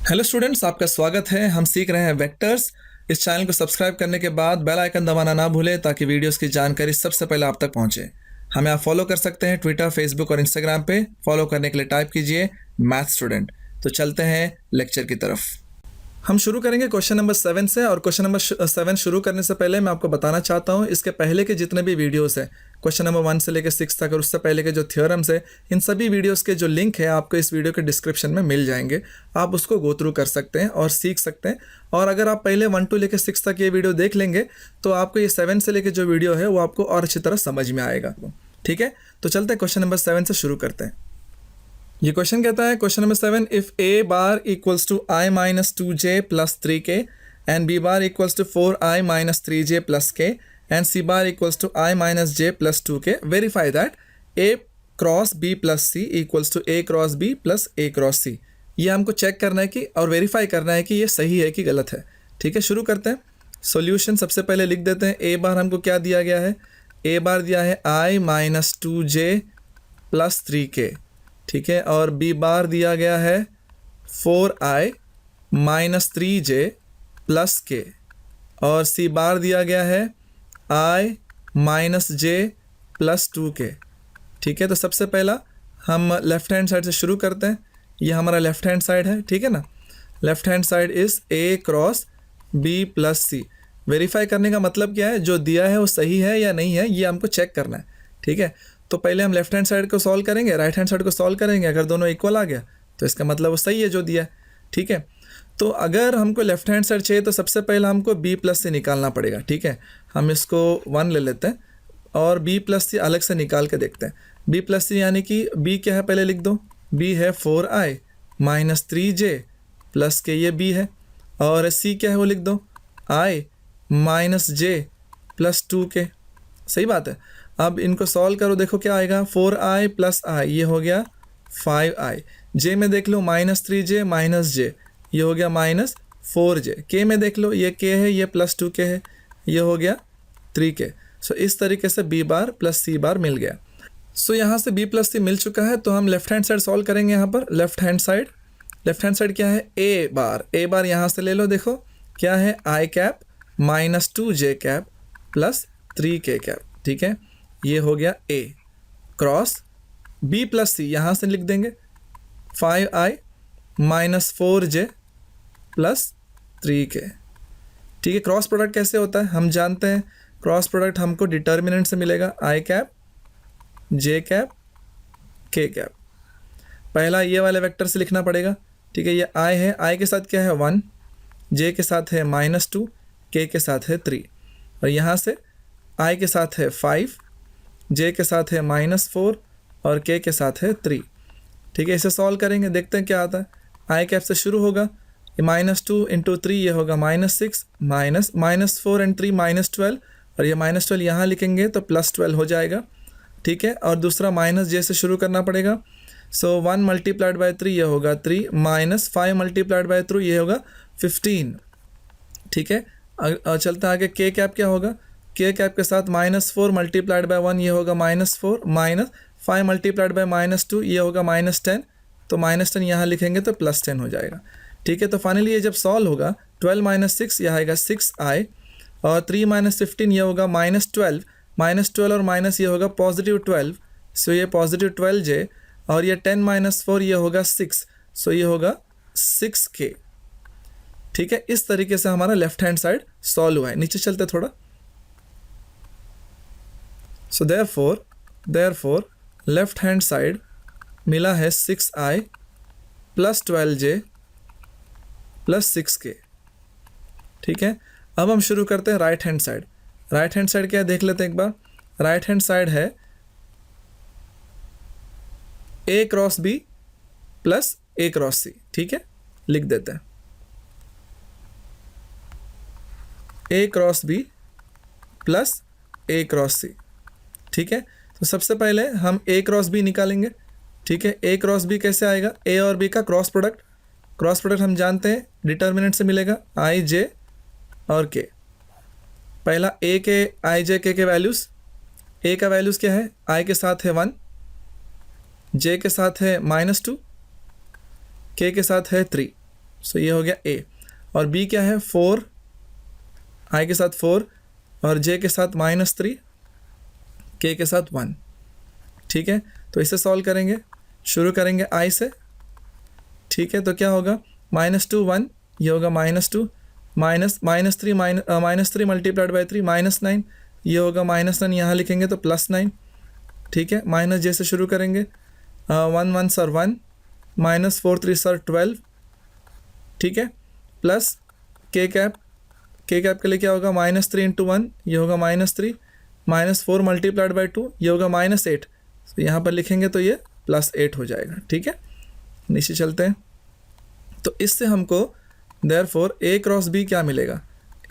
Hello students, आपका स्वागत है। हम सीख रहे हैं वेक्टर्स। इस चैनल को सब्सक्राइब करने के बाद बेल आइकन दबाना ना भूलें ताकि वीडियोस की जानकारी सबसे पहले आप तक पहुंचे। हमें आप फॉलो कर सकते हैं ट्विटर, फेसबुक और इंस्टाग्राम पे। फॉलो करने के लिए टाइप कीजिए मैथ स्टूडेंट। तो चलते हैं लेक्चर की तरफ। हम शुरू करेंगे क्वेश्चन नंबर 7 से। और क्वेश्चन नंबर 7 शुरू करने से पहले मैं आपको बताना चाहता हूँ, इसके पहले के जितने भी वीडियोस हैं, क्वेश्चन नंबर 1 से लेकर 6 तक और उससे पहले के जो थ्योरम्स है, इन सभी वीडियोस के जो लिंक है आपको इस वीडियो के डिस्क्रिप्शन में मिल जाएंगे। आप उसको गो थ्रू कर सकते हैं और सीख सकते हैं। और अगर आप पहले 1 to लेकर 6 तक ये वीडियो देख लेंगे तो आपको ये 7 से लेकर जो वीडियो है वो आपको और अच्छी तरह समझ में आएगा। ठीक है, तो चलते हैं क्वेश्चन नंबर 7 से शुरू करते हैं। ये क्वेश्चन कहता है, question number 7, if a bar equals to i minus 2j plus 3k and b bar equals to 4i minus 3j plus k and c bar equals to i minus j plus 2k, verify that a cross b plus c equals to a cross b plus a cross c। ये हमको check करना है कि और verify करना है कि ये सही है कि गलत है। ठीक है, शुरू करते हैं। सॉल्यूशन सबसे पहले लिख देते हैं। a बार हमको क्या दिया गया है? a बार दिया है i minus 2j plus 3k। ठीक है, और b बार दिया गया है 4i minus 3j plus k, और c बार दिया गया है i minus j plus 2k। ठीक है, तो सबसे पहला हम लेफ्ट हैंड साइड से शुरू करते हैं। ये हमारा लेफ्ट हैंड साइड है, ठीक है ना। Left hand side is a cross b plus c। Verify करने का मतलब क्या है? जो दिया है वो सही है या नहीं है, ये हमको चेक करना है। ठीक है, तो पहले हम लेफ्ट हैंड साइड को सॉल्व करेंगे, राइट हैंड साइड को सॉल्व करेंगे। अगर दोनों इक्वल आ गया तो इसका मतलब वो सही है जो दिया है। ठीक है, तो अगर हमको लेफ्ट हैंड साइड चाहिए तो सबसे पहले हमको b प्लस से निकालना पड़ेगा। ठीक है, हम इसको 1 ले लेते हैं और b प्लस से अलग से निकाल के देखते हैं। b प्लस से यानी कि b क्या है पहले लिख दो। b है 4i माइनस 3j प्लस के, ये b है। और c क्या है वो लिख दो, i minus j plus 2k। सही बात है। अब इनको सॉल्व करो, देखो क्या आएगा। 4i प्लस i, ये हो गया 5i। j में देख लो माइनस 3j माइनस j, ये हो गया माइनस 4j। k में देख लो, ये k है, ये प्लस 2k है, ये हो गया 3k। सो इस तरीके से b बार प्लस c बार मिल गया। सो यहाँ से b प्लस c मिल चुका है, तो हम लेफ्ट हैंड साइड सॉल्व करेंगे। यहाँ पर लेफ्ट हैंड साइड क्या है? a बार यहाँ से ले लो। देखो क्या है, i cap minus 2j cap plus 3k cap. ठीक है, ये हो गया a cross b plus c, यहाँ से लिख देंगे 5i minus 4j plus 3k। ठीक है, क्रॉस प्रोडक्ट कैसे होता है हम जानते हैं। क्रॉस प्रोडक्ट हमको डिटर्मिनेंट से मिलेगा, i cap j cap k cap. पहला ये वाले वेक्टर से लिखना पड़ेगा। ठीक है, ये i है, i के साथ क्या है 1, j के साथ है माइनस 2, k के साथ है 3, और यहाँ से i के साथ है 5, j के साथ है माइनस 4 और k के साथ है 3। ठीक है, इसे सॉल्व करेंगे, देखते हैं क्या आता है। i कैप से शुरू होगा, ये माइनस 2 इंटू 3, ये होगा माइनस 6, माइनस 4 एंड 3 माइनस 12, और ये माइनस 12 यहाँ लिखेंगे तो प्लस 12 हो जाएगा। ठीक है, और दूसरा माइनस j से शुरू करना पड़ेगा। सो 1 मल्टीप्लाइड बाई 3, ये होगा 3, माइनस 5 मल्टीप्लाइड बाई 3, ये होगा 15। ठीक है, चलते हैं आगे। k कैप क्या होगा? k कैप के साथ माइनस 4 मल्टीप्लाइड बाय 1, ये होगा minus 4, minus 5 multiplied by minus 2, ये होगा माइनस 10, तो माइनस 10 यहाँ लिखेंगे तो प्लस 10 हो जाएगा। ठीक है, तो फाइनली ये जब सॉल्व होगा 12 माइनस 6, यह आएगा 6i, और 3 माइनस 15, ये होगा माइनस 12 और माइनस ये होगा पॉजिटिव 12, सो ये पॉजिटिव 12j, और ये 10 माइनस 4, ये होगा 6, सो ये होगा 6k। ठीक है, इस तरीके से हमारा लेफ्ट हैंड साइड सॉल्व हुआ है। नीचे चलते थोड़ा। सो therefore लेफ्ट हैंड साइड मिला है 6i plus 12j plus 6k। ठीक है, अब हम शुरू करते हैं right hand side. Right hand side क्या है देख लेते हैं एक बार। राइट हैंड साइड है a cross b plus a cross c। ठीक है, लिख देते हैं a cross b plus a cross c। ठीक है, तो सबसे पहले हम a क्रॉस b निकालेंगे। ठीक है, a क्रॉस b कैसे आएगा? a और b का क्रॉस प्रोडक्ट हम जानते हैं, डिटर्मिनेंट से मिलेगा i j और k। पहला a के i j k के वैल्यूज़, a का वैल्यूज़ क्या है? i के साथ है 1, j के साथ है -2, k के साथ है 3। सो ये हो गया A। और B क्या है 4, I के साथ 4 और J के साथ -3, K के साथ 1। ठीक है, तो इसे सॉल्व करेंगे, शुरू करेंगे I से। ठीक है, तो क्या होगा -2 1, ये होगा -2 -3 मल्टीप्लाइड बाई 3 -9, ये होगा -9, यहाँ लिखेंगे तो +9। ठीक है, माइनस J से शुरू करेंगे, 1 1 सर 1, -4 3 सर 12। ठीक है, प्लस K कैप के लिए क्या होगा -3 इंटू 1, ये होगा -3, -4 मल्टीप्लाइड बाई 2, ये होगा -8। तो यहाँ पर लिखेंगे तो ये +8 हो जाएगा। ठीक है, नीचे चलते हैं। तो इससे हमको देयरफॉर A क्रॉस B क्या मिलेगा,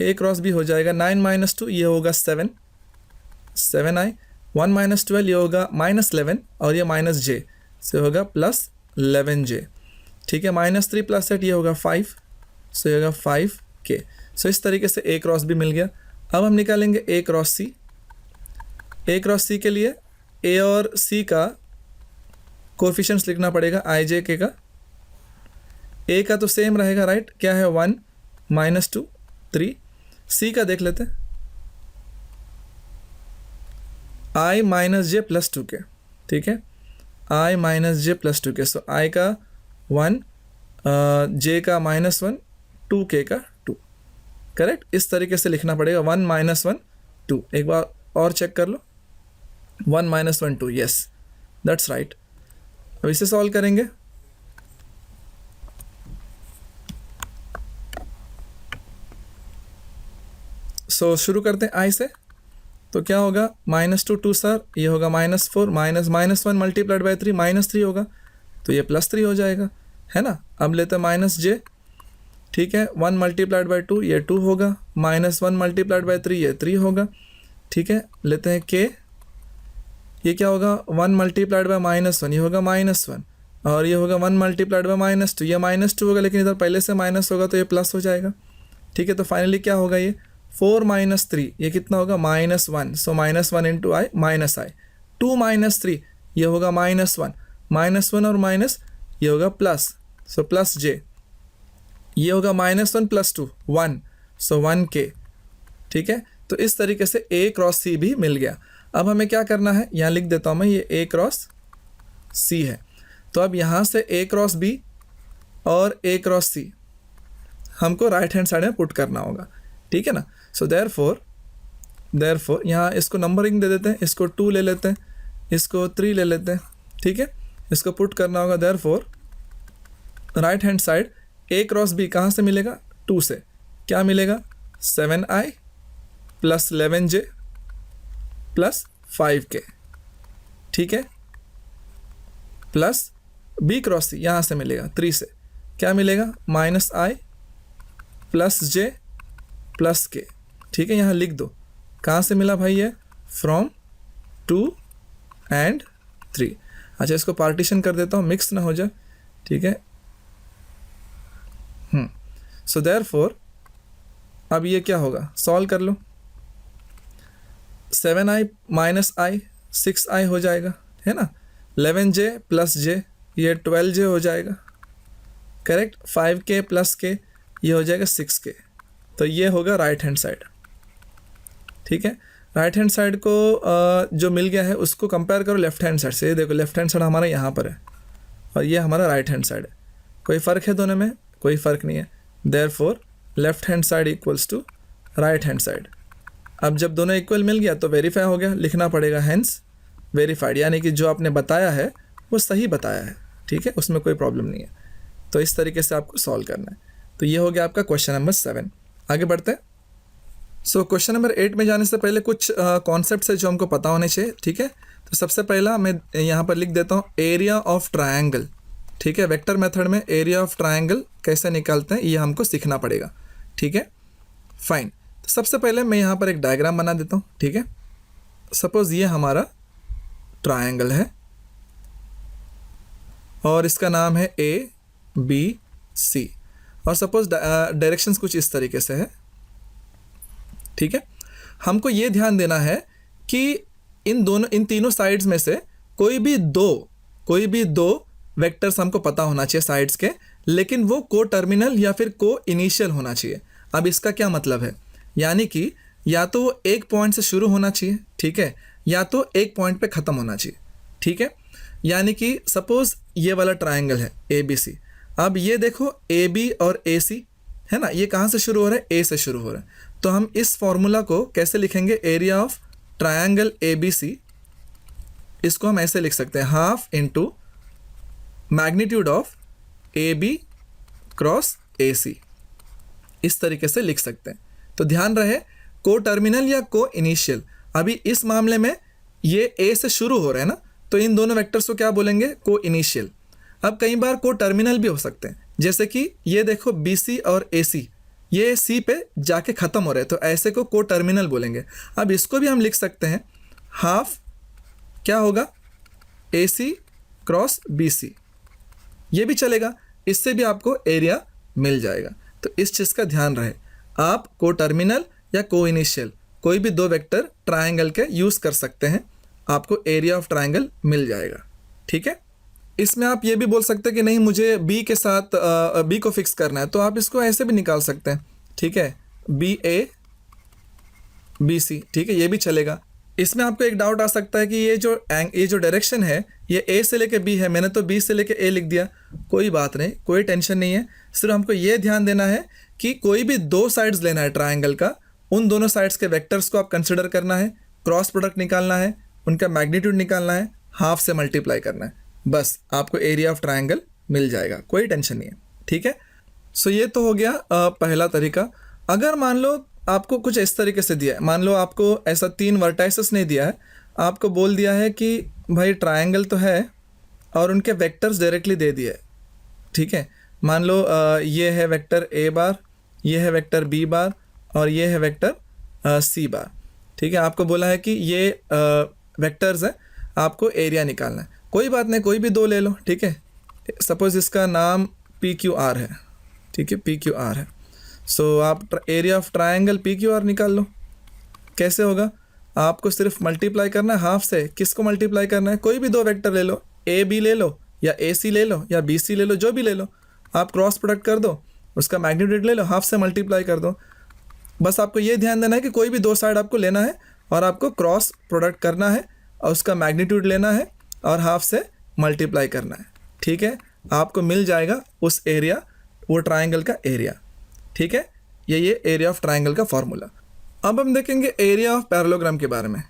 A क्रॉस B हो जाएगा 9 - 2, ये होगा 7 7i, 1 - 12 ये होगा -11 और ये -j से होगा +11j। ठीक है, -3 + 8 ये होगा 5, सो ये होगा 5k। सो इस तरीके से A क्रॉस B मिल गया। अब हम निकालेंगे A cross C। A cross C के लिए A और C का कोफिशिएंट्स लिखना पड़ेगा i j k का। A का तो सेम रहेगा राइट, क्या है 1 -2 3। C का देख लेते हैं, i - j + 2k। ठीक है, i - j + 2k। So i का 1, j का -1, 2k का 2। करेक्ट, इस तरीके से लिखना पड़ेगा 1 - 1 2। एक बार और चेक कर लो, 1 - 1 2, यस दैट्स राइट। अब इसे सॉल्व करेंगे। सो शुरू करते हैं i से। तो क्या होगा -2 2 सर, ये होगा -4 -1 मल्टीप्लाइड बाई 3 -3 होगा, तो ये +3 हो जाएगा, है ना। अब लेते हैं -j। ठीक है, 1 मल्टीप्लाइड बाई 2 ये 2 होगा, -1 मल्टीप्लाइड बाई 3 ये 3 होगा। ठीक है, लेते हैं k, ये क्या होगा 1 मल्टीप्लाइड बाई -1, ये होगा -1 और ये होगा 1 मल्टीप्लाइड बाई -2, ये -2 होगा, लेकिन इधर पहले से माइनस होगा तो ये प्लस हो जाएगा। ठीक है, तो फाइनली क्या होगा ये 4 - 3, ये कितना होगा -1, सो -1 इंटू i -i, 2 - 3 ये होगा -1 और माइनस ये होगा प्लस, सो +j, ये होगा -1 + 2 1, सो 1k। ठीक है, तो इस तरीके से A क्रॉस C भी मिल गया। अब हमें क्या करना है, यहाँ लिख देता हूँ मैं, ये A क्रॉस C है। तो अब यहाँ से A क्रॉस B और A क्रॉस C हमको राइट हैंड साइड में पुट करना होगा। ठीक है ना। सो देयरफॉर यहाँ इसको नंबरिंग दे देते हैं, इसको 2 ले लेते हैं, इसको 3 ले लेते हैं। ठीक है, इसको पुट करना होगा। Therefore right hand side A cross B कहाँ से मिलेगा, 2 से। क्या मिलेगा 7i + 11j + 5k। ठीक है, प्लस B क्रॉस C यहाँ से मिलेगा 3 से, क्या मिलेगा -i + j + k। ठीक है, यहाँ लिख दो कहाँ से मिला भाई, ये फ्रॉम 2 and 3। अच्छा, इसको पार्टीशन कर देता हूँ, मिक्स ना हो जाए। ठीक है, सो देयरफॉर अब ये क्या होगा, सॉल्व कर लो। 7i - i 6i हो जाएगा, है ना। 11j + j ये 12j हो जाएगा, करेक्ट। 5k + k ये हो जाएगा 6k। तो ये होगा राइट हैंड साइड। ठीक है, राइट हैंड साइड को जो मिल गया है उसको कंपेयर करो लेफ्ट हैंड साइड से। ये देखो लेफ्ट हैंड साइड हमारा यहाँ पर है और ये हमारा राइट हैंड साइड है। कोई फ़र्क है दोनों में, कोई फ़र्क नहीं है। Therefore left hand side equals to right hand side. अब जब दोनों इक्वल मिल गया तो वेरीफाई हो गया, लिखना पड़ेगा हैंस वेरीफाइड, यानी कि जो आपने बताया है वो सही बताया है। ठीक है, उसमें कोई प्रॉब्लम नहीं है। तो इस तरीके से आपको सॉल्व करना है। तो ये हो गया आपका क्वेश्चन नंबर 7। आगे बढ़ते हैं। सो क्वेश्चन नंबर 8 में जाने से पहले कुछ कॉन्सेप्ट्स है जो हमको पता होने चाहिए। ठीक है, तो सबसे पहला मैं यहाँ पर लिख देता हूँ एरिया ऑफ ट्रायंगल। ठीक है, वेक्टर मेथड में एरिया ऑफ ट्रायंगल कैसे निकालते हैं ये हमको सीखना पड़ेगा। ठीक है, फाइन। तो सबसे पहले मैं यहाँ पर एक डायग्राम बना देता हूँ। ठीक है, सपोज ये हमारा ट्रायंगल है और इसका नाम है ABC और सपोज डायरेक्शंस कुछ इस तरीके से है। ठीक है, हमको ये ध्यान देना है कि इन तीनों साइड्स में से कोई भी दो वेक्टर्स हमको पता होना चाहिए साइड्स के, लेकिन वो को टर्मिनल या फिर को इनिशियल होना चाहिए। अब इसका क्या मतलब है, यानी कि या तो वो एक पॉइंट से शुरू होना चाहिए, ठीक है, या तो एक पॉइंट पे ख़त्म होना चाहिए, ठीक है। यानी कि सपोज ये वाला ट्रायंगल है ए बी सी, अब ये देखो ए बी और ए सी है ना, ये कहाँ से शुरू हो रहा है, ए से शुरू हो रहा है। तो हम इस फॉर्मूला को कैसे लिखेंगे, area of triangle A B C, इसको हम ऐसे लिख सकते हैं half into magnitude of A B cross A C, इस तरीके से लिख सकते हैं। तो ध्यान रहे को टर्मिनल या को इनिशियल, अभी इस मामले में ये ए से शुरू हो रहे हैं ना, तो इन दोनों वेक्टर्स को क्या बोलेंगे, को इनिशियल। अब कई बार को टर्मिनल भी हो सकते हैं, जैसे कि ये देखो बी सी और ए सी, ये सी पे जाके ख़त्म हो रहे हैं, तो ऐसे को टर्मिनल बोलेंगे। अब इसको भी हम लिख सकते हैं हाफ क्या होगा, ए सी क्रॉस बी सी, ये भी चलेगा, इससे भी आपको एरिया मिल जाएगा। तो इस चीज़ का ध्यान रहे, आप को टर्मिनल या को इनिशियल कोई भी दो वेक्टर ट्रायंगल के यूज़ कर सकते हैं, आपको एरिया ऑफ ट्रायंगल मिल जाएगा, ठीक है। इसमें आप ये भी बोल सकते हैं कि नहीं मुझे बी के साथ बी को फिक्स करना है, तो आप इसको ऐसे भी निकाल सकते हैं, ठीक है, बी ए बी सी, ठीक है, ये भी चलेगा। इसमें आपको एक डाउट आ सकता है कि ये जो डायरेक्शन है ये ए से लेके बी है, मैंने तो बी से लेके ए लिख दिया। कोई बात नहीं, कोई टेंशन नहीं है, सिर्फ हमको ये ध्यान देना है कि कोई भी दो साइड्स लेना है ट्रायंगल का, उन दोनों साइड्स के वेक्टर्स को आप कंसिडर करना है, क्रॉस प्रोडक्ट निकालना है, उनका मैग्नीट्यूड निकालना है, हाफ से मल्टीप्लाई करना है, बस आपको एरिया ऑफ ट्रायंगल मिल जाएगा, कोई टेंशन नहीं है, ठीक है। सो ये तो हो गया पहला तरीका। अगर मान लो आपको कुछ इस तरीके से दिया है, मान लो आपको ऐसा 3 वर्टाइसेस नहीं दिया है, आपको बोल दिया है कि भाई ट्रायंगल तो है और उनके वेक्टर्स डायरेक्टली दे दिए, ठीक है। मान लो ये है वेक्टर ए बार, ये है वेक्टर बी बार और ये है वेक्टर सी बार, ठीक है। आपको बोला है कि ये वेक्टर्स है, आपको एरिया निकालना है। कोई बात नहीं, कोई भी दो ले लो, ठीक है। सपोज इसका नाम पी क्यू आर है, ठीक है, पी क्यू आर है। सो आप area of triangle P Q R निकाल लो। कैसे होगा, आपको सिर्फ मल्टीप्लाई करना है हाफ से, किसको मल्टीप्लाई करना है, कोई भी दो वेक्टर ले लो, ए बी ले लो या ए सी ले लो या बी सी ले लो, जो भी ले लो, आप क्रॉस प्रोडक्ट कर दो, उसका मैग्नीट्यूड ले लो, हाफ से मल्टीप्लाई कर दो। बस आपको ये ध्यान देना है कि कोई भी दो साइड आपको लेना है और आपको क्रॉस प्रोडक्ट करना है और उसका मैग्नीट्यूड लेना है और हाफ से मल्टीप्लाई करना है, ठीक है। आपको मिल जाएगा उस एरिया, वो ट्रायंगल का एरिया, ठीक है। ये एरिया ऑफ ट्रायंगल का फॉर्मूला। अब हम देखेंगे एरिया ऑफ पैरेललोग्राम के बारे में।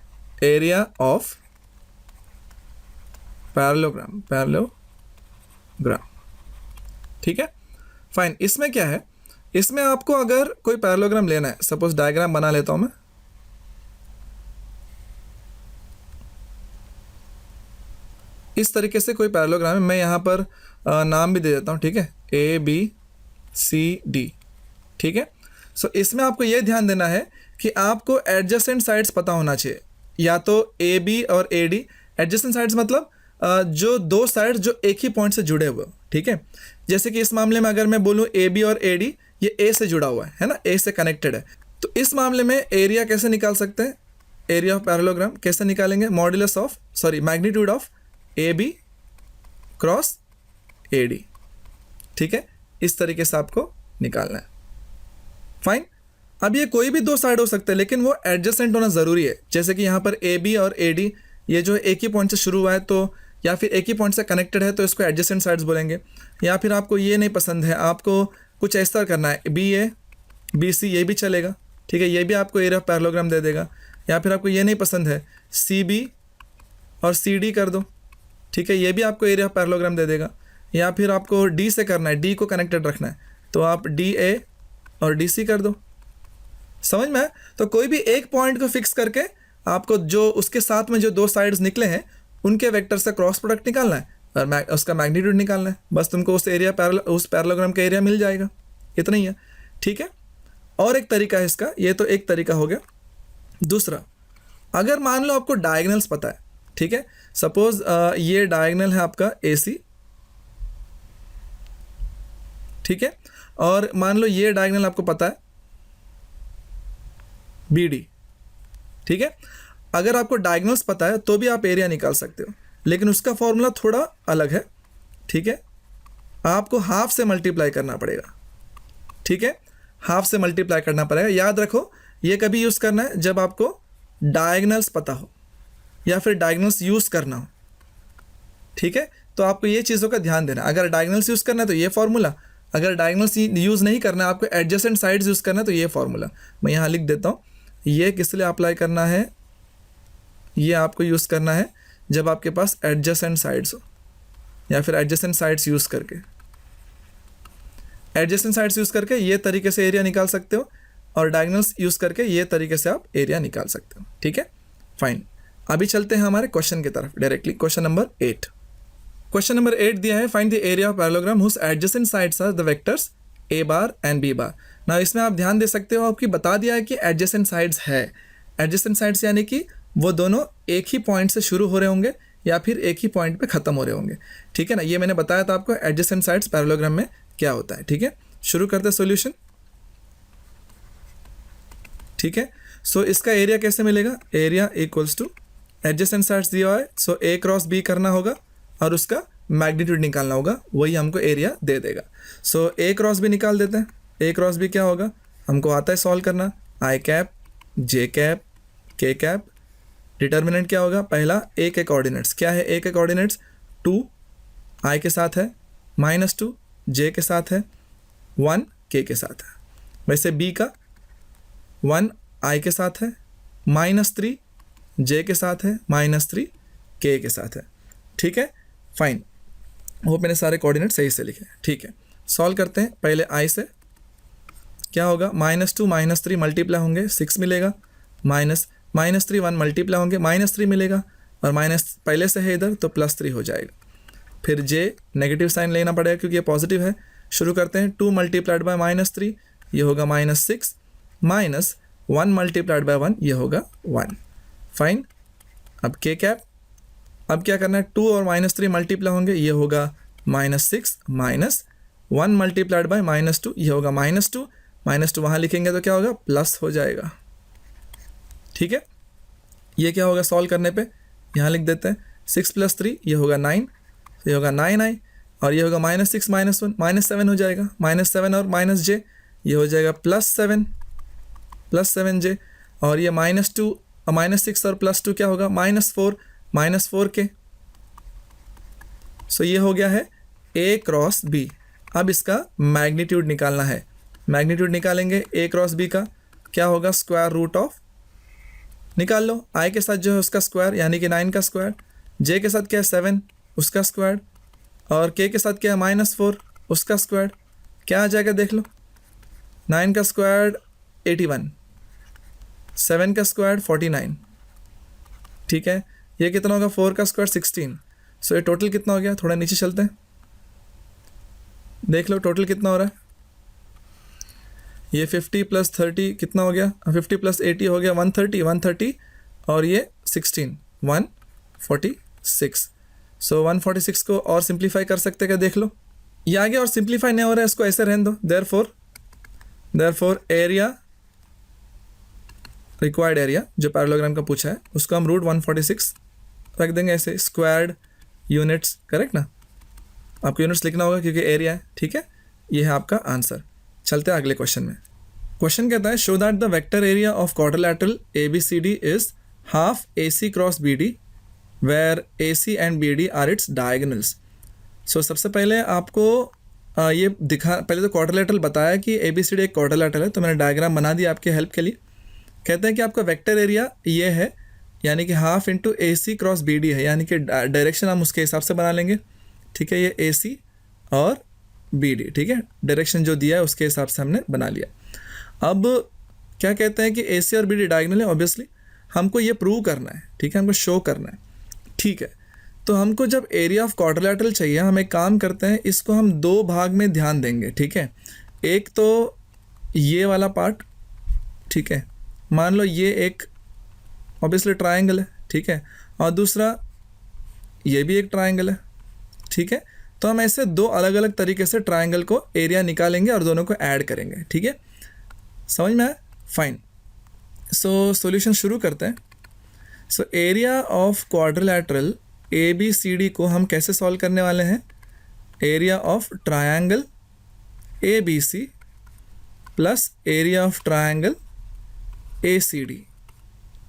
एरिया ऑफ पैरेललोग्राम, ठीक है, फाइन। इसमें क्या है, इसमें आपको अगर कोई पैरेललोग्राम लेना है, सपोज डायग्राम बना लेता हूं मैं, इस तरीके से कोई पैरेललोग्राम है, मैं यहाँ पर नाम भी दे देता हूँ, ठीक है, ए बी सी डी, ठीक है। सो इसमें आपको ये ध्यान देना है कि आपको एडजेसेंट साइड्स पता होना चाहिए, या तो ए बी और ए डी। एडजेसेंट साइड्स मतलब जो दो साइड्स जो एक ही पॉइंट से जुड़े हुए, ठीक है। जैसे कि इस मामले में अगर मैं बोलूँ ए बी और ए डी, ये ए से जुड़ा हुआ है ना, ए से कनेक्टेड है, तो इस मामले में एरिया कैसे निकाल सकते हैं, एरिया ऑफ पैरेललोग्राम कैसे निकालेंगे, magnitude of A B cross A D, ठीक है, इस तरीके से आपको निकालना है, फाइन। अब ये कोई भी दो साइड हो सकते हैं, लेकिन वो एडजेसेंट होना ज़रूरी है। जैसे कि यहाँ पर ए बी और ए डी ये जो एक ही पॉइंट से शुरू हुआ है, तो या फिर एक ही पॉइंट से कनेक्टेड है, तो इसको एडजेसेंट साइड्स बोलेंगे। या फिर आपको ये नहीं पसंद है, आपको कुछ ऐसा करना है, बी ए बी सी, ये भी चलेगा, ठीक है, ये भी आपको एरिया ऑफ पैरेललोग्राम दे देगा। या फिर आपको ये नहीं पसंद है, सी बी और सी डी कर दो, ठीक है, ये भी आपको एरिया ऑफ पैरेललोग्राम दे देगा। या फिर आपको डी से करना है, डी को कनेक्टेड रखना है, तो आप डी ए और डी सी कर दो। समझ में? तो कोई भी एक पॉइंट को फिक्स करके आपको जो उसके साथ में जो दो साइड्स निकले हैं उनके वेक्टर से क्रॉस प्रोडक्ट निकालना है और उसका मैग्नीट्यूड निकालना है, बस तुमको उस पैरेललोग्राम का एरिया मिल जाएगा, इतना ही है, ठीक है। और एक तरीका है इसका, ये तो एक तरीका हो गया। दूसरा, अगर मान लो आपको डायगोनल्स पता है, ठीक है, सपोज ये डायगोनल है आपका ए सी, ठीक है, और मान लो ये डायगोनल आपको पता है बी डी, ठीक है। अगर आपको डायगोनल्स पता है तो भी आप एरिया निकाल सकते हो, लेकिन उसका फॉर्मूला थोड़ा अलग है, ठीक है, आपको हाफ से मल्टीप्लाई करना पड़ेगा, ठीक है, हाफ से मल्टीप्लाई करना पड़ेगा। याद रखो ये कभी यूज़ करना है जब आपको डायगनल्स पता हो या फिर डायगनल्स यूज़ करना हो, ठीक है, तो आपको ये चीज़ों का ध्यान देना। अगर डायगनल्स यूज़ करना है तो ये फार्मूला, अगर डायगनल्स यूज़ नहीं करना है, आपको एडजेसेंट साइड्स यूज़ करना है तो ये फार्मूला। मैं यहाँ लिख देता हूँ, ये किस लिए अप्लाई करना है, ये आपको यूज़ करना है जब आपके पास एडजेसेंट साइड्स हो या फिर एडजेसेंट साइड्स यूज़ करके, एडजेसेंट साइड्स यूज़ करके ये तरीके से एरिया निकाल सकते हो और डायगनल्स यूज़ करके ये तरीके से आप एरिया निकाल सकते हो, ठीक है, फाइन। अभी चलते हैं हमारे क्वेश्चन की तरफ directly. Question number 8, question number 8 दिया है, find the area of parallelogram whose adjacent sides are the vectors a bar and b bar. ना इसमें आप ध्यान दे सकते हो, आपकी बता दिया है कि एडजेसेंट साइड्स है। एडजेसेंट साइड्स यानी कि वो दोनों एक ही पॉइंट से शुरू हो रहे होंगे या फिर एक ही पॉइंट पे ख़त्म हो रहे होंगे, ठीक है ना। ये मैंने बताया था आपको एडजेसेंट साइड्स पैरेललोग्राम में क्या होता है, ठीक है। शुरू करते हैं सॉल्यूशन, ठीक है। सो इसका एरिया कैसे मिलेगा, area equals two adjacent sides दिया हुआ है, सो a क्रॉस b करना होगा और उसका मैग्नीट्यूड निकालना होगा, वही हमको एरिया दे देगा। सो a क्रॉस b निकाल देते हैं। a क्रॉस b क्या होगा, हमको आता है सॉल्व करना, i cap j cap k cap. Determinant क्या होगा, पहला a के कोऑर्डिनेट्स क्या है, a के कोऑर्डिनेट्स 2 i के साथ है, -2 j के साथ है, 1 k के साथ है। वैसे b का 1 i के साथ है, -3 j के साथ है, -3 k के साथ है, ठीक है, फाइन। वो मैंने सारे कोऑर्डिनेट सही से लिखे, ठीक है। सॉल्व करते हैं, पहले i से क्या होगा, -2 -3 मल्टीप्लाई होंगे 6 मिलेगा, -3 1 मल्टीप्लाई होंगे -3 मिलेगा और माइनस पहले से है इधर तो +3 हो जाएगा। फिर j नेगेटिव साइन लेना पड़ेगा क्योंकि ये पॉजिटिव है। शुरू करते हैं, 2 मल्टीप्लाइड बाय -3 ये होगा -6, -1 मल्टीप्लाइड बाय 1 ये होगा 1, फाइन। अब k कैप, अब क्या करना है, 2 और -3 मल्टीप्लाई होंगे ये होगा -6, -1 मल्टीप्लाइड बाय -2 ये होगा -2, -2 वहाँ लिखेंगे तो क्या होगा, प्लस हो जाएगा, ठीक है। ये क्या होगा सॉल्व करने पे, यहाँ लिख देते हैं 6 + 3 ये होगा 9, ये होगा 9i और ये होगा -6 -1 -7 हो जाएगा, -7 और -j ये हो जाएगा +7j और ये -2 और -6 और +2 क्या होगा, -4 के। सो ये हो गया है a क्रॉस b। अब इसका मैग्नीट्यूड निकालना है, मैग्नीट्यूड निकालेंगे a क्रॉस b का क्या होगा, स्क्वायर रूट ऑफ, निकाल लो, i के साथ जो है उसका स्क्वायर यानी कि 9 का स्क्वायर, j के साथ क्या है 7 उसका स्क्वायर और k के साथ क्या है -4 उसका स्क्वायर। क्या आ जाएगा देख लो, 9 का स्क्वायर 81, 7 का स्क्वायर 49, ठीक है। ये कितना होगा, 4 का स्क्वायर 16। सो ये टोटल कितना हो गया, थोड़ा नीचे चलते हैं, देख लो टोटल कितना हो रहा है। ये 50 + 30 कितना हो गया, 50 + 80 हो गया 130 और ये 16 146। सो 146 को और सिंप्लीफाई कर सकते क्या, देख लो ये आ गया और सिंप्लीफाई नहीं हो रहा है, इसको ऐसे रहने दो। देयरफॉर एरिया, रिक्वायर्ड एरिया जो पैरेललोग्राम का पूछा है उसको हम √146 रख देंगे ऐसे, स्क्वायर्ड यूनिट्स, करेक्ट ना, आपको यूनिट्स लिखना होगा क्योंकि एरिया है, ठीक है। ये है आपका आंसर। चलते हैं अगले क्वेश्चन में। क्वेश्चन कहता है, show that the vector area of quadrilateral ABCD is half AC cross BD where AC and BD are its diagonals. So सबसे पहले आपको ये दिखा, पहले तो क्वाड्रिलेटरल बताया कि ABCD एक क्वाड्रिलेटरल है, तो मैंने डायग्राम बना दिया आपके हेल्प के लिए। कहते हैं कि आपका वेक्टर एरिया ये है यानी कि half into AC cross BD है, यानी कि डायरेक्शन हम उसके हिसाब से बना लेंगे, ठीक है। ये AC और BD, ठीक है, डायरेक्शन जो दिया है उसके हिसाब से हमने बना लिया। अब क्या कहते हैं कि AC और BD डायगोनल है, ऑब्वियसली हमको ये प्रूव करना है, ठीक है, हमको शो करना है, ठीक है। तो हमको जब एरिया ऑफ क्वाड्रिलेटरल चाहिए, हम एक काम करते हैं, इसको हम 2 भाग में ध्यान देंगे, ठीक है। एक तो ये वाला पार्ट, ठीक है, मान लो ये एक ऑब्वियसली ट्रायंगल है, ठीक है, और दूसरा ये भी एक ट्रायंगल है, ठीक है। तो हम ऐसे 2 अलग अलग तरीके से ट्रायंगल को एरिया निकालेंगे और दोनों को ऐड करेंगे, ठीक है, समझ में आया, फाइन। सो सॉल्यूशन शुरू करते हैं। So area of quadrilateral ABCD को हम कैसे सॉल्व करने वाले हैं, area of triangle ABC plus area of triangle ACD।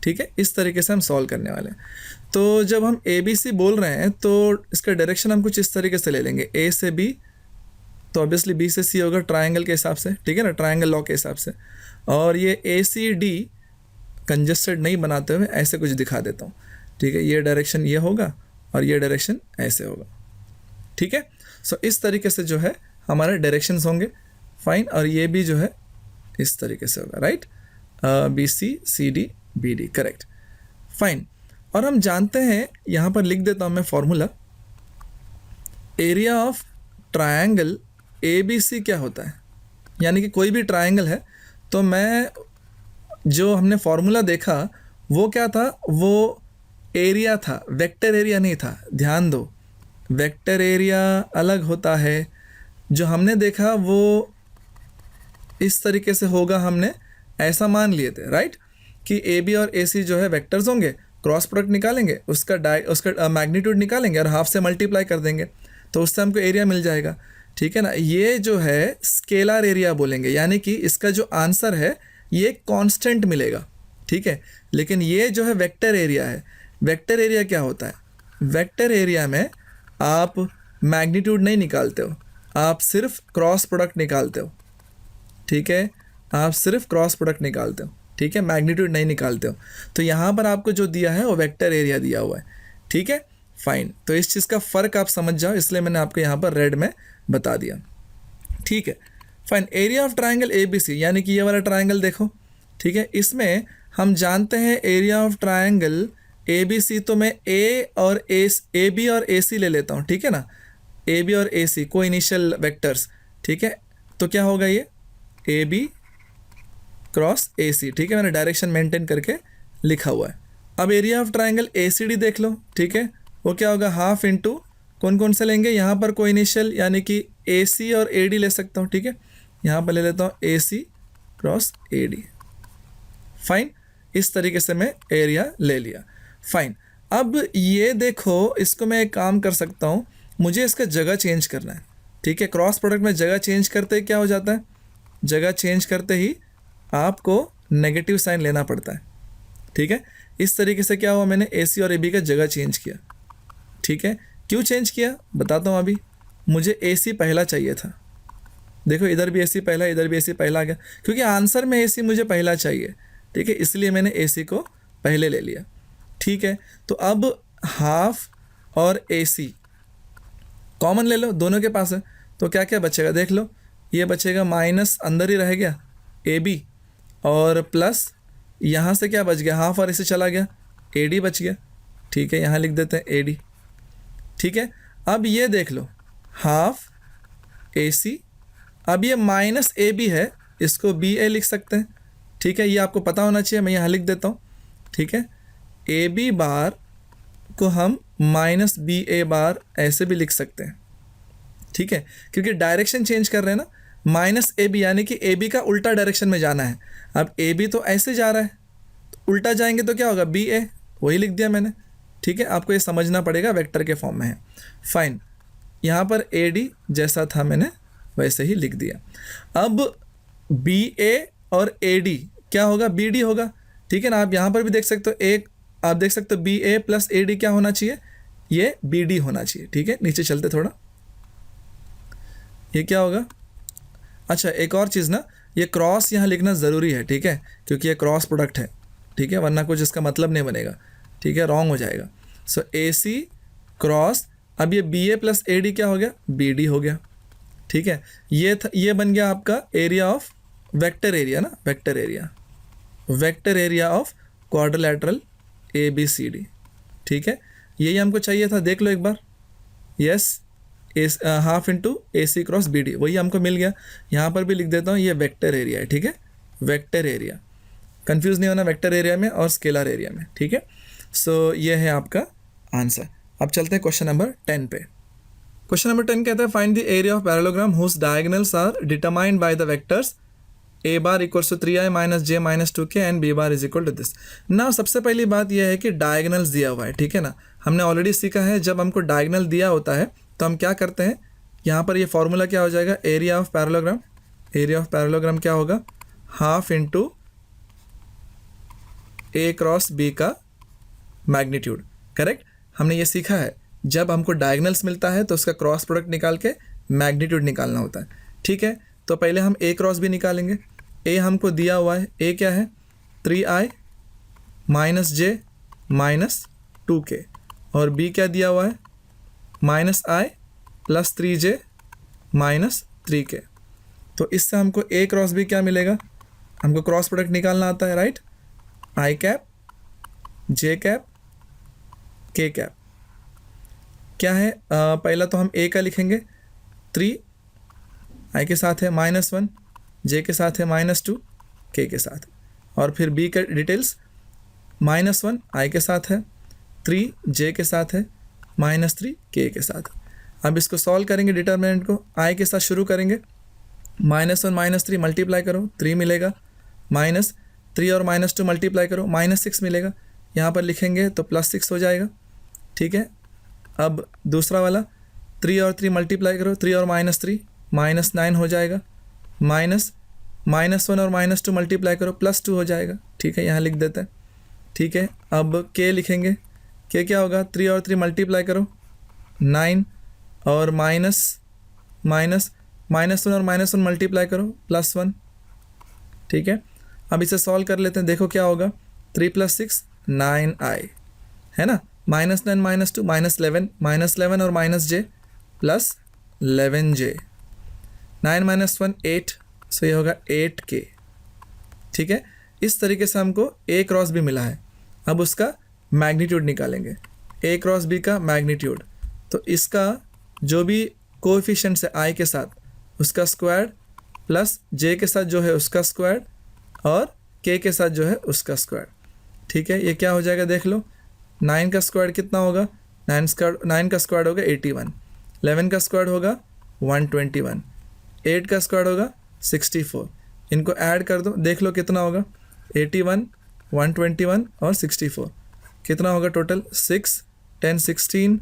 ठीक है, इस तरीके से हम सॉल्व करने वाले हैं। तो जब हम ABC बोल रहे हैं तो इसका डायरेक्शन हम कुछ इस तरीके से ले लेंगे, A से B, तो ऑब्वियसली B से C होगा ट्रायंगल के हिसाब से, ठीक है ना, ट्रायंगल लॉ के हिसाब से। और ये ACD कंजस्टेड नहीं बनाते हुए ऐसे कुछ दिखा देता हूँ, ठीक है। ये डायरेक्शन ये होगा और ये डायरेक्शन ऐसे होगा, ठीक है। सो इस तरीके से जो है हमारे डायरेक्शंस होंगे, फाइन। और ये भी जो है इस तरीके से होगा, right, BC CD BD, correct, fine. और हम जानते हैं, यहाँ पर लिख देता हूँ मैं formula, area of triangle ABC क्या होता है, यानी कि कोई भी ट्रायंगल है तो मैं जो हमने फॉर्मूला देखा वो क्या था, वो एरिया था, वेक्टर एरिया नहीं था। ध्यान दो, वेक्टर एरिया अलग होता है। जो हमने देखा वो इस तरीके से होगा, हमने ऐसा मान लिए थे, राइट, कि AB और AC जो है वेक्टर्स होंगे, क्रॉस प्रोडक्ट निकालेंगे, उसका मैग्नीट्यूड निकालेंगे और हाफ से मल्टीप्लाई कर देंगे तो उससे हमको एरिया मिल जाएगा, ठीक है ना। ये जो है स्केलर एरिया बोलेंगे, यानी कि इसका जो आंसर है ये कांस्टेंट मिलेगा, ठीक है। लेकिन ये जो है वेक्टर एरिया है। वेक्टर एरिया क्या होता है, वेक्टर एरिया में आप मैग्नीट्यूड नहीं निकालते हो, आप सिर्फ क्रॉस प्रोडक्ट निकालते हो, ठीक है, आप सिर्फ क्रॉस प्रोडक्ट निकालते हो, ठीक है, मैग्नीट्यूड नहीं निकालते हो। तो यहाँ पर आपको जो दिया है वो वेक्टर एरिया दिया हुआ है, ठीक है, फाइन। तो इस चीज़ का फ़र्क आप समझ जाओ, इसलिए मैंने आपको यहाँ पर रेड में बता दिया, ठीक है, fine. Area of triangle ABC, यानी कि ये वाला ट्रायंगल देखो, ठीक है, इसमें हम जानते हैं एरिया ऑफ ट्रायंगल ABC, तो मैं AB और AC ले लेता हूँ, ठीक है ना, AB और AC को इनिशियल वेक्टर्स, ठीक है। तो क्या होगा, ये AB क्रॉस AC, ठीक है, मैंने डायरेक्शन मेंटेन करके लिखा हुआ है। अब एरिया ऑफ ट्रायंगल ACD देख लो, ठीक है, वो क्या होगा, हाफ इंटू कौन कौन से लेंगे, यहाँ पर को इनिशियल यानी कि AC और AD ले सकता हूँ, ठीक है, यहाँ पर ले लेता हूँ AC क्रॉस AD, फाइन। इस तरीके से मैं एरिया ले लिया, फाइन। अब ये देखो, इसको मैं एक काम कर सकता हूँ, मुझे इसका जगह चेंज करना है, ठीक है। क्रॉस प्रोडक्ट में जगह चेंज करते ही क्या हो जाता है, जगह चेंज करते ही आपको नेगेटिव साइन लेना पड़ता है, ठीक है। इस तरीके से क्या हुआ, मैंने AC और AB का जगह चेंज किया, ठीक है। क्यों चेंज किया बताता हूँ अभी। मुझे AC पहला चाहिए था, देखो इधर भी AC पहला, इधर भी AC पहला आ गया, क्योंकि आंसर में AC मुझे पहला चाहिए, ठीक है, इसलिए मैंने AC को पहले ले लिया, ठीक है। तो अब हाफ और AC कॉमन ले लो, दोनों के पास है, तो क्या क्या बचेगा देख लो, ये बचेगा माइनस अंदर ही रह गया AB, और प्लस यहाँ से क्या बच गया, हाफ और AC चला गया, AD बच गया, ठीक है, यहाँ लिख देते हैं AD, ठीक है। अब ये देख लो, हाफ AC, अब ये माइनस AB है, इसको BA लिख सकते हैं, ठीक है, ये आपको पता होना चाहिए, मैं यहाँ लिख देता हूँ, ठीक है। AB बार को हम माइनस BA बार ऐसे भी लिख सकते हैं, ठीक है, क्योंकि डायरेक्शन चेंज कर रहे हैं ना, माइनस AB यानी कि AB का उल्टा डायरेक्शन में जाना है। अब AB तो ऐसे जा रहा है, तो उल्टा जाएंगे तो क्या होगा, BA, वही लिख दिया मैंने, ठीक है। आपको ये समझना पड़ेगा, वेक्टर के फॉर्म में है, फाइन। यहाँ पर AD जैसा था मैंने वैसे ही लिख दिया। अब BA और AD क्या होगा, BD होगा, ठीक है ना। आप यहाँ पर भी देख सकते हो, एक आप देख सकते हो BA प्लस AD क्या होना चाहिए, ये BD होना चाहिए, ठीक है। नीचे चलते थोड़ा, ये क्या होगा, अच्छा एक और चीज़ ना, ये क्रॉस यहाँ लिखना ज़रूरी है, ठीक है, क्योंकि ये क्रॉस प्रोडक्ट है, ठीक है, वरना कुछ इसका मतलब नहीं बनेगा, ठीक है, रॉन्ग हो जाएगा। सो AC क्रॉस, अब ये BA प्लस AD क्या हो गया, BD हो गया, ठीक है। ये बन गया आपका एरिया ऑफ वेक्टर एरिया ना, vector area of quadrilateral ABCD, ठीक है। यही हमको चाहिए था, देख लो एक बार, yes, half into AC cross BD, वही हमको मिल गया। यहाँ पर भी लिख देता हूँ, ये वेक्टर एरिया है, ठीक है, वेक्टर एरिया, कंफ्यूज नहीं होना वेक्टर एरिया में और स्केलर एरिया में, ठीक है। सो ये है आपका आंसर। अब चलते हैं क्वेश्चन नंबर 10 पे। क्वेश्चन नंबर 10 कहता है, find the area of parallelogram whose diagonals are determined by the vectors A bar equals to 3i minus J minus 2k and B bar is equal to this. ना सबसे पहली बात यह है कि डायगोनल्स दिया हुआ है, ठीक है ना। हमने ऑलरेडी सीखा है, जब हमको डायगोनल दिया होता है तो हम क्या करते हैं, यहाँ पर ये फॉर्मूला क्या हो जाएगा, area of parallelogram, area of parallelogram क्या होगा, हाफ इंटू ए क्रॉस बी का मैग्नीट्यूड। करेक्ट, हमने ये सीखा है जब हमको डायगोनल्स मिलता है तो उसका क्रॉस प्रोडक्ट निकाल के मैग्नीट्यूड निकालना होता है। ठीक है, तो पहले हम ए क्रॉस बी निकालेंगे। ए हमको दिया हुआ है, ए क्या है, 3i माइनस जे माइनस 2k, और बी क्या दिया हुआ है, -i plus 3j minus 3k। तो इससे हमको ए क्रॉस बी क्या मिलेगा, हमको क्रॉस प्रोडक्ट निकालना आता है, राइट, आई कैप जे कैप के कैप क्या है, पहला तो हम ए का लिखेंगे 3, आई के साथ है -1, जे के साथ है -2, के साथ, और फिर बी का डिटेल्स, -1 आई के साथ है, 3 जे के साथ है, -3 के साथ। अब इसको सॉल्व करेंगे, डिटर्मिनेंट को आई के साथ शुरू करेंगे, -1 -3 मल्टीप्लाई करो 3 मिलेगा, -3 और -2 मल्टीप्लाई करो -6 मिलेगा, यहाँ पर लिखेंगे तो +6 हो जाएगा। ठीक है, अब दूसरा वाला 3 और 3 मल्टीप्लाई करो, 3 और -3 -9 हो जाएगा, -1 और -2 मल्टीप्लाई करो +2 हो जाएगा। ठीक है, यहाँ लिख देते हैं। ठीक है, अब के लिखेंगे, के क्या होगा, 3 और 3 मल्टीप्लाई करो 9, और -1 और -1 मल्टीप्लाई करो +1। ठीक है, अब इसे सॉल्व कर लेते हैं, देखो क्या होगा, 3 + 6 9i है ना, -9 -2 -11 -11 और -j प्लस 11j, 9 - 1 8, सो ये होगा 8k। ठीक है, इस तरीके से हमको ए क्रॉस बी मिला है। अब उसका मैग्नीट्यूड निकालेंगे, ए क्रॉस बी का मैग्नीट्यूड, तो इसका जो भी कोएफिशिएंट्स है आई के साथ उसका स्क्वायर, प्लस जे के साथ जो है उसका स्क्वायर, और के साथ जो है उसका स्क्वायर। ठीक है, ये क्या हो जाएगा देख लो, 9 का स्क्वायर कितना होगा, 9 का स्क्वायर होगा 81, 11 का स्क्वायर होगा 121, 8 का स्क्वायर होगा 64। इनको ऐड कर दो, देख लो कितना होगा, 81 121 और 64 कितना होगा टोटल, 6 10 16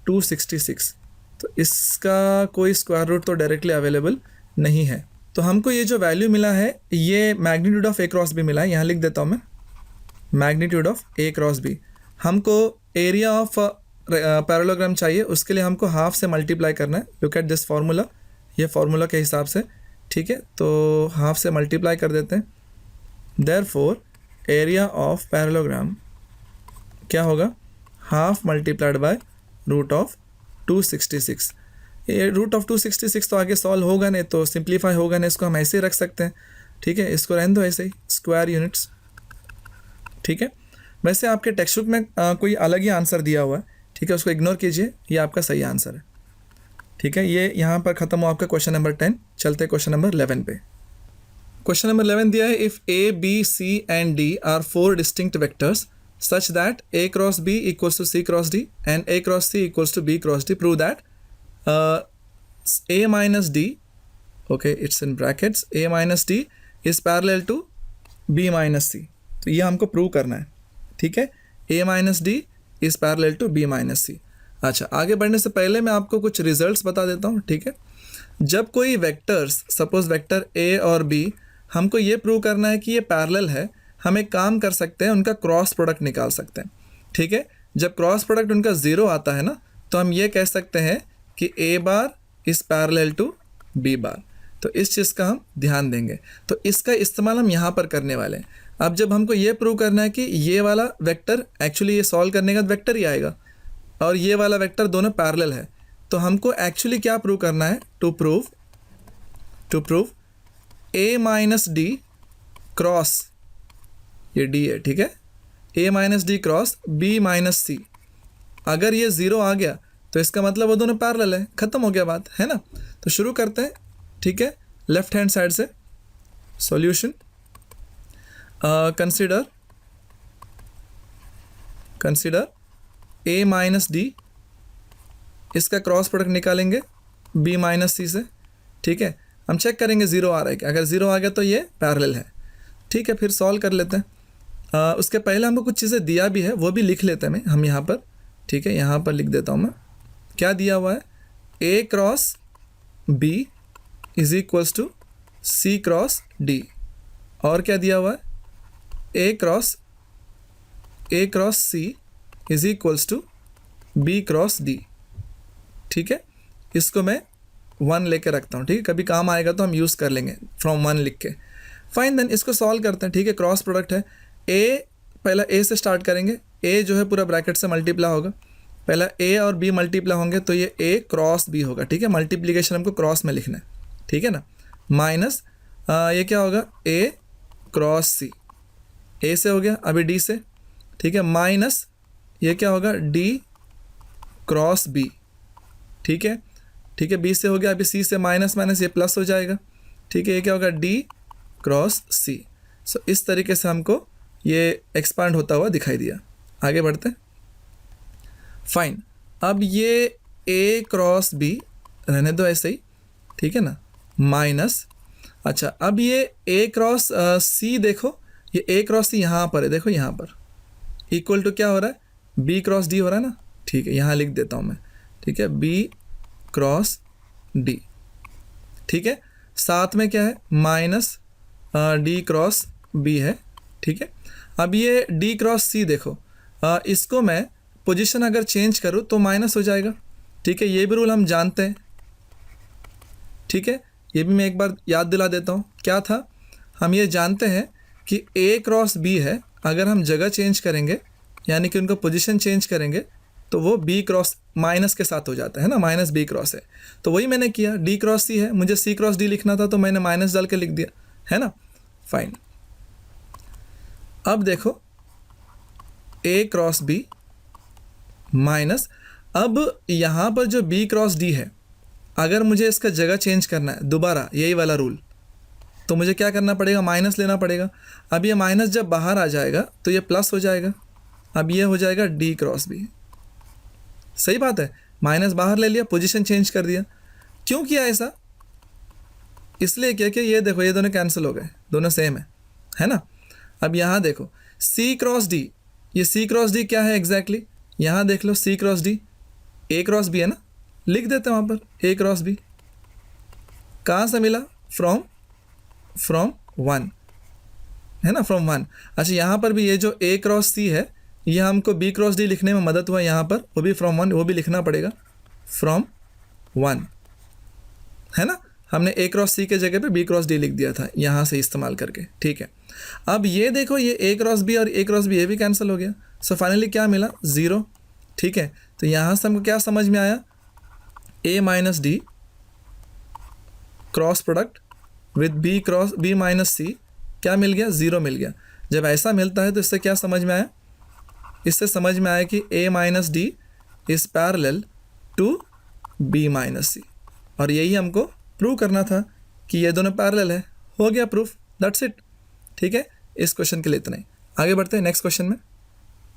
266। तो इसका कोई स्क्वायर रूट तो डायरेक्टली अवेलेबल नहीं है। तो हमको ये जो वैल्यू मिला है ये magnitude of A cross B मिला है, यहाँ लिख देता हूँ मैं, magnitude of A cross B. हमको एरिया ऑफ पैरेललोग्राम चाहिए, उसके लिए हमको हाफ से मल्टीप्लाई करना है। लुक एट दिस फार्मूला, ये फार्मूला के हिसाब से। ठीक है, तो हाफ से मल्टीप्लाई कर देते हैं, देयरफॉर एरिया ऑफ पैरेललोग्राम क्या होगा, half multiplied by root of 266। ये रूट ऑफ 266 तो आगे सॉल्व होगा नहीं, तो सिंप्लीफाई होगा नहीं, इसको हम ऐसे ही रख सकते हैं। ठीक है, इसको रहने दो ऐसे ही, स्क्वायर यूनिट्स। ठीक है, वैसे आपके टेक्स्ट बुक में कोई अलग ही आंसर दिया हुआ है। ठीक है, उसको इग्नोर कीजिए, ये आपका सही आंसर है। ठीक है, ये यहाँ पर ख़त्म हो आपका क्वेश्चन नंबर 10। चलते क्वेश्चन नंबर 11 पे। क्वेश्चन नंबर 11 दिया है, if A B C and D are 4 distinct vectors such that a cross b equals to c cross d and a cross c equals to b cross d, prove that a minus d, okay, it's in brackets, a minus d is parallel to b minus c। तो ये हमको prove करना है। ठीक है, a minus d is parallel to b minus c। अच्छा, आगे बढ़ने से पहले मैं आपको कुछ रिजल्ट्स बता देता हूँ। ठीक है, जब कोई वेक्टर्स, सपोज वेक्टर a और b, हमको ये प्रूव करना है कि ये पैरेलल है, हम एक काम कर सकते हैं, उनका क्रॉस प्रोडक्ट निकाल सकते हैं। ठीक है, जब क्रॉस प्रोडक्ट उनका 0 आता है ना, तो हम ये कह सकते हैं कि a bar is parallel to b bar. तो इस चीज़ का हम ध्यान देंगे, तो इसका इस्तेमाल हम यहाँ पर करने वाले हैं। अब जब हमको ये प्रूव करना है कि ये वाला वेक्टर, एक्चुअली ये सॉल्व करने का वेक्टर ही आएगा, और ये वाला वेक्टर दोनों पैरेलल है, तो हमको एक्चुअली क्या प्रूव करना है, to prove a minus D cross, ये d है। ठीक है, a minus D cross b minus C, अगर ये 0 आ गया तो इसका मतलब वो दोनों पैरेलल है, ख़त्म हो गया बात, है ना। तो शुरू करते हैं। ठीक है, लेफ्ट हैंड साइड से solution, consider a minus D, इसका क्रॉस प्रोडक्ट निकालेंगे b माइनस सी से। ठीक है, हम चेक करेंगे 0 आ रहा है, अगर 0 आ गया तो ये पैरेलल है। ठीक है, फिर सॉल्व कर लेते हैं। उसके पहले हमको कुछ चीज़ें दिया भी है, वो भी लिख लेते हैं हम यहाँ पर। ठीक है, यहाँ पर लिख देता हूँ मैं, क्या दिया हुआ है, a cross B is equals to C cross D, और क्या दिया हुआ है A cross C is equals to B cross D। ठीक है, इसको मैं 1 लेके रखता हूँ। ठीक है, कभी काम आएगा तो हम यूज़ कर लेंगे फ्रॉम 1 लिख के। फाइन, देन इसको सॉल्व करते हैं। ठीक है, क्रॉस प्रोडक्ट है, A पहला A से स्टार्ट करेंगे। A जो है पूरा ब्रैकेट से मल्टीप्लाई होगा, पहला A और B मल्टीप्लाई होंगे तो ये A क्रॉस B होगा। ठीक है, मल्टीप्लिकेशन हमको क्रॉस में लिखना है। ठीक है ना, माइनस ये क्या होगा A क्रॉस C, A से हो गया, अभी D से। ठीक है, माइनस ये क्या होगा D क्रॉस B। ठीक है, ठीक है, B से हो गया, अभी C से माइनस माइनस ये प्लस हो जाएगा। ठीक है, ये क्या होगा D क्रॉस C। सो इस तरीके से हमको ये एक्सपांड होता हुआ दिखाई दिया। आगे बढ़ते हैं। फाइन, अब ये A क्रॉस B रहने दो ऐसे ही। ठीक है ना, माइनस, अच्छा अब ये A क्रॉस C देखो, ये A क्रॉस C यहाँ पर है, देखो यहाँ पर इक्वल टू क्या हो रहा है B क्रॉस D हो रहा है ना। ठीक है, यहाँ लिख देता हूँ मैं। ठीक है, B क्रॉस D। ठीक है, साथ में क्या है माइनस D क्रॉस B है। ठीक है, अब ये D क्रॉस C देखो, इसको मैं पोजीशन अगर चेंज करूँ तो माइनस हो जाएगा। ठीक है, ये भी रूल हम जानते हैं। ठीक है, ये भी मैं एक बार याद दिला देता हूँ। क्या था, हम ये जानते हैं कि A क्रॉस B है, अगर हम जगह चेंज करेंगे यानी कि उनको पोजीशन चेंज करेंगे तो वो B क्रॉस माइनस के साथ हो जाता है ना, माइनस B क्रॉस है। तो वही मैंने किया, D क्रॉस C है, मुझे C क्रॉस D लिखना था तो मैंने माइनस डाल के लिख दिया, है ना। फाइन, अब देखो A क्रॉस B माइनस, अब यहाँ पर जो B क्रॉस D है, अगर मुझे इसका जगह चेंज करना है दोबारा यही वाला रूल, तो मुझे क्या करना पड़ेगा, माइनस लेना पड़ेगा। अब ये माइनस जब बाहर आ जाएगा तो ये प्लस हो जाएगा, अब ये हो जाएगा D क्रॉस B। सही बात है, माइनस बाहर ले लिया, पोजीशन चेंज कर दिया। क्यों किया ऐसा, इसलिए किया कि ये देखो ये दोनों कैंसिल हो गए, दोनों सेम है ना। अब यहाँ देखो C क्रॉस D, ये C क्रॉस D क्या है एग्जैक्टली, यहाँ देख लो C cross D A cross B है ना, लिख देते हैं वहाँ पर A क्रॉस B। कहाँ से मिला, फ्रॉम 1 है ना, फ्रॉम 1। अच्छा, यहाँ पर भी ये जो A क्रॉस C है ये हमको B क्रॉस D लिखने में मदद हुआ यहाँ पर, वो भी फ्रॉम 1, वो भी लिखना पड़ेगा फ्रॉम 1, है ना। हमने A क्रॉस C के जगह पे B क्रॉस D लिख दिया था यहाँ से इस्तेमाल करके। ठीक है, अब ये देखो ये A क्रॉस B और A क्रॉस B ये भी कैंसिल हो गया। सो फाइनली क्या मिला, 0। ठीक है, तो यहाँ से हमको क्या समझ में आया, A minus D cross product with B minus C क्या मिल गया, 0 मिल गया। जब ऐसा मिलता है तो इससे क्या समझ में आया, इससे समझ में आया कि A minus D is parallel to B minus C, और यही हमको प्रूव करना था कि ये दोनों पैरेलल है। हो गया प्रूफ, दैट्स इट। ठीक है, इस क्वेश्चन के लिए इतना ही। आगे बढ़ते हैं नेक्स्ट क्वेश्चन में।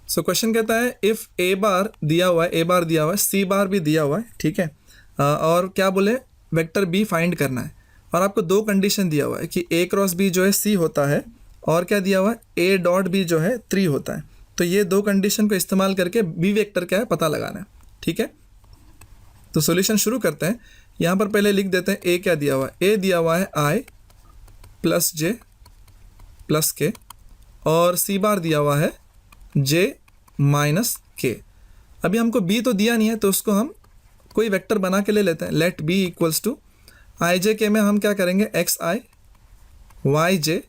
सो क्वेश्चन कहता है इफ़ A बार दिया हुआ है, A बार दिया हुआ है, C बार भी दिया हुआ है। ठीक है, और क्या बोले, वेक्टर B फाइंड करना है, और आपको 2 कंडीशन दिया हुआ है कि A क्रॉस B जो है C होता है, और क्या दिया हुआ है A डॉट B जो है 3 होता है। तो ये 2 कंडीशन को इस्तेमाल करके B वेक्टर क्या है पता लगाना है। ठीक है, तो सॉल्यूशन शुरू करते हैं। यहाँ पर पहले लिख देते हैं A क्या दिया हुआ है, A दिया हुआ है I plus J plus K, और C बार दिया हुआ है J माइनस K। अभी हमको B तो दिया नहीं है तो उसको हम कोई वेक्टर बना के ले लेते हैं। Let B equals to I J K में हम क्या करेंगे, XI Y J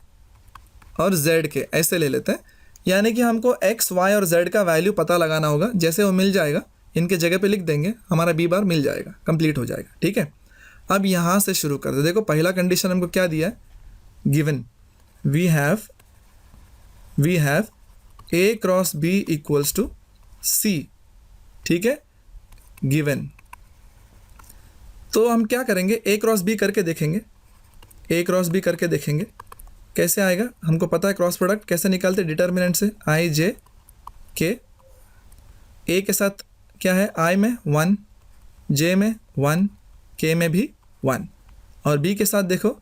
और Z K ऐसे ले लेते हैं। यानी कि हमको X Y और Z का वैल्यू पता लगाना होगा, जैसे वो मिल जाएगा इनके जगह पे लिख देंगे, हमारा B बार मिल जाएगा, कंप्लीट हो जाएगा। ठीक है, अब यहाँ से शुरू करते। देखो पहला कंडीशन हमको क्या दिया है, given we have A cross B equals to C। ठीक है, गिवन, तो हम क्या करेंगे, A क्रॉस B करके देखेंगे, A क्रॉस B करके देखेंगे कैसे आएगा। हमको पता है क्रॉस प्रोडक्ट कैसे निकालते, डिटर्मिनेंट से I J K। A के साथ क्या है, I में 1, J में 1, K में भी 1, और B के साथ देखो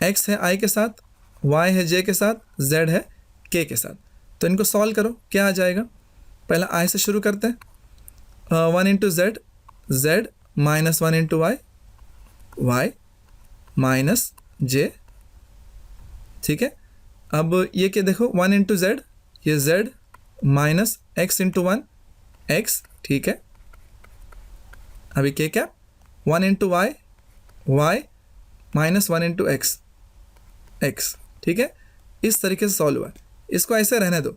X है I के साथ, Y है J के साथ, Z है K के साथ। तो इनको सॉल्व करो, क्या आ जाएगा, पहला I से शुरू करते हैं, 1 into Z minus 1 into Y Y minus J, ठीक है। अब ये क्या देखो 1 इंटू जेड, ये Z minus X into 1 X, ठीक है। अभी के क्या 1 into Y, Y minus 1 into X X, ठीक है। इस तरीके से सॉल्व हुआ है। इसको ऐसे रहने दो।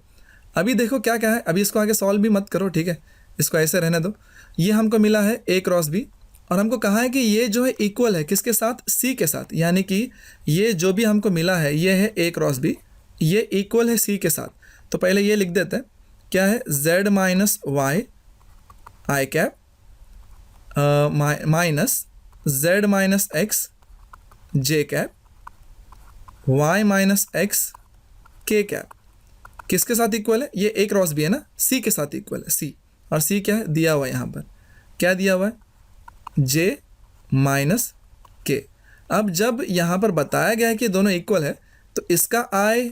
अभी देखो क्या क्या है, अभी इसको आगे सॉल्व भी मत करो, ठीक है, इसको ऐसे रहने दो। ये हमको मिला है ए क्रॉस बी, और हमको कहा है कि ये जो है इक्वल है किसके साथ, सी के साथ, यानी कि ये जो भी हमको मिला है ये है ए क्रॉस बी, ये इक्वल है सी के साथ। तो पहले ये लिख देते हैं, क्या है Z minus Y I cap minus Z minus X J cap Y minus X K cap किसके साथ इक्वल है, ये ए क्रॉस बी है ना, सी के साथ इक्वल है, सी। और सी क्या है दिया हुआ है, यहाँ पर क्या दिया हुआ है, जे माइनस के। अब जब यहाँ पर बताया गया है कि दोनों इक्वल है, तो इसका आई